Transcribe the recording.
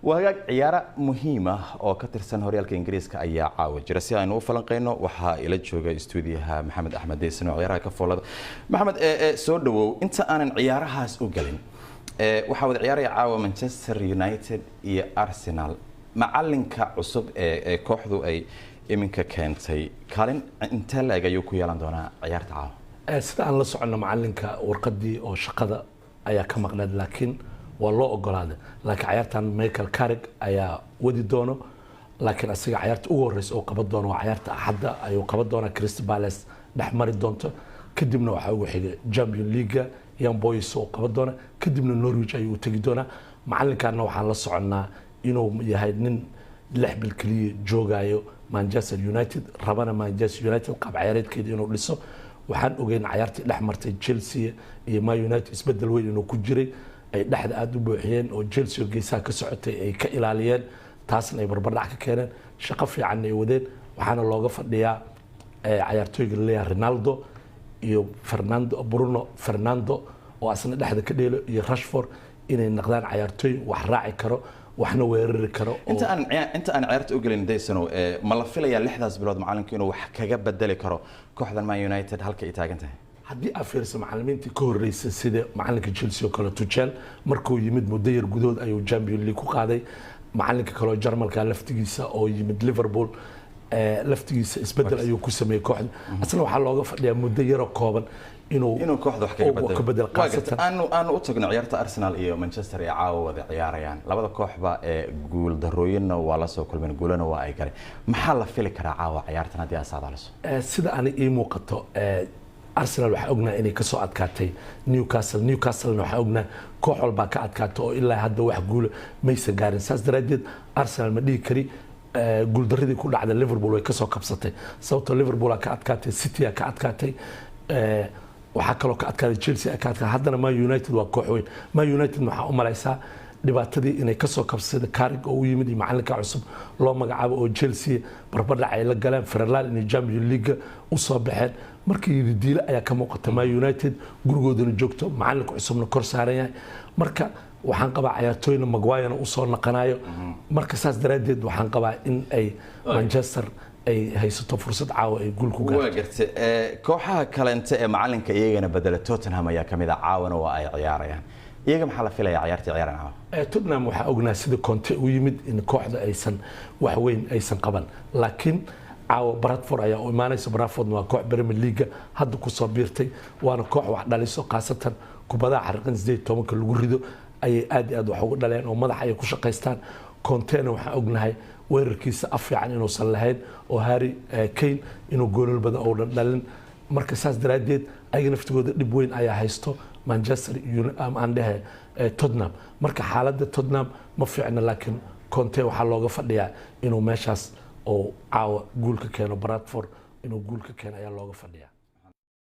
وهاجاك عيارة مهمة أو كتر سنة هوريال كإنجليز كأي عاوج رسي أنه فلنقينه وحا إلى جوجا استوديوها محمد أحمد ديسن وعيارها كفولد محمد سودو أنت أنا عيارها سوقلين وحاول عياري عاو مانشستر يونايتد يا أرسنال معلنك عصب كوحدو أي إمك كانتي كارين أنت لا جايوكو يلاندونا عيار تعاو sida aan la socono macalinka warqadii oo shaqada ayaa ka maqnaan laakiin waa loo ogolaaday laakiin ciyaartan Michael Carrick ayaa wadi doono laakiin asiga ciyaarta ugu horeysa oo qaban doono waa ciyaarta Axadda ayuu qaban doona Crystal Palace dhaxmari doonto kadibna waxa uu xigay Champions League Young Boys oo qaban doona kadibna Norwich ayuu tagi doona macalinkaana waxaan la soconaa inuu yahay nin lix bil kaliya joogayo Manchester United rabana Manchester United qab ciyaareedkeeda inuu dhiso waxaan ogeyn ciyaartii dhex martay Chelsea iyo Man United isbedel weyn inuu ku jiray ay dhaxda aad u buuxiyeen oo Chelsea geesaha ka socotay ay ka ilaaliyeen taasna ay barbardhac ka keeneen shaqo fiican ay wadeen waxaana looga fadhiyaa ciyaartooyga Leo Ronaldo iyo Bruno Fernando oo asna dhaxda ka dheelo iyo Rashford inay noqdaan ciyaartooy wax raaci karo waxna weerari karo inta aan ciyaarta u galin deysano ma la filayaa lixdaas bilood macalinka inuu wax kaga bedeli karo kooxdan Man United halka ay taagan tahay haddii aad fiiriso macallimiintii ka horeysay sida macalinka Chelsea oo kale Tuchel markuu yimid muddo yar gudood ayuu Champions League ku qaaday macalinka kale oo Jarmalka laftigiisa oo yimid Liverpool laftigiisa isbedel ayuu ku sameeyay kooxda asna waxa looga fadhiyaa muddo yar oo kooban inuu kooxda wax kaga bedelo qaasatan aanu u tagno ciyaarta Arsenal iyo Manchester ee caawa wada ciyaarayaan labada kooxba guul darooyinna waa la soo kulmeen guulana waa ay galeen maxaa la fili karaa caawa ciyaartan hadii aad saadaaliso sida aan ii muuqato Arsenal waxa ognaa inay ka soo adkaatay Newcastle waxa ognaa koox walba ka adkaato oo ilaa hadda wax guul maysan gaarin saas daraadeed Arsenal ma dhigi kari guul daradii ku dhacday Liverpool way ka soo kabsatay sababtoo Liverpool ka adkaatay City ka adkaatay waxa kale oo ka adkaaday Chelsea ka adkaatay haddana Man United waa koox weyn Man United waxa u malaysaa dhibaatadii inay ka soo kabsaday Carrick oo u yimid macalinka cusub loo magacaabo oo Chelsea barbardhac ay la galeen Ferrari in Champions League u soo baxeen markii diila ayaa ka muuqata Man United gurigoodana joogto macalinka cusubna kor saaran yahay marka waxaan qabaa ciyaartooyna Maguire u soo naqanayo marka saas daraadeed waxaan qabaa in ay Manchester ay haysato fursad caawa ay guul ku gaarto waagartay kooxaha kale ee macalinka iyagana bedela Tottenham ayaa kamid ah caawana waa ay ciyaarayaan iyaga maxaa la filayaa ciyaartii ciyaarana caawa Tottenham waxa ognaa sida Conte u yimid in kooxda aysan wax weyn aysan qaban laakiin caawa Bradford ayaa u imaanaysa Bradford waa koox Premier League hadda ku soo biirtay waana koox wax dhaliso qaasatan kubadaha xarqan 18 lagu rido ay aad wax uga dhaleen oo madax ay ku shaqeystaan Conte-na waxa ognahay weerarkiisa afyaan inuu san lahayn oo Harry Kane inuu goolal badan oo dhalin marka saas daraadeed ay naftigooda dib weyn ayaa haysto Manchester United Tottenham marka xaaladda Tottenham ma fiicna laakiin Conte waxa looga fadhiyaa inuu meeshaas oo caawa guul ka keeno Bradford inuu guul ka keeno ayaa looga fadhiyaa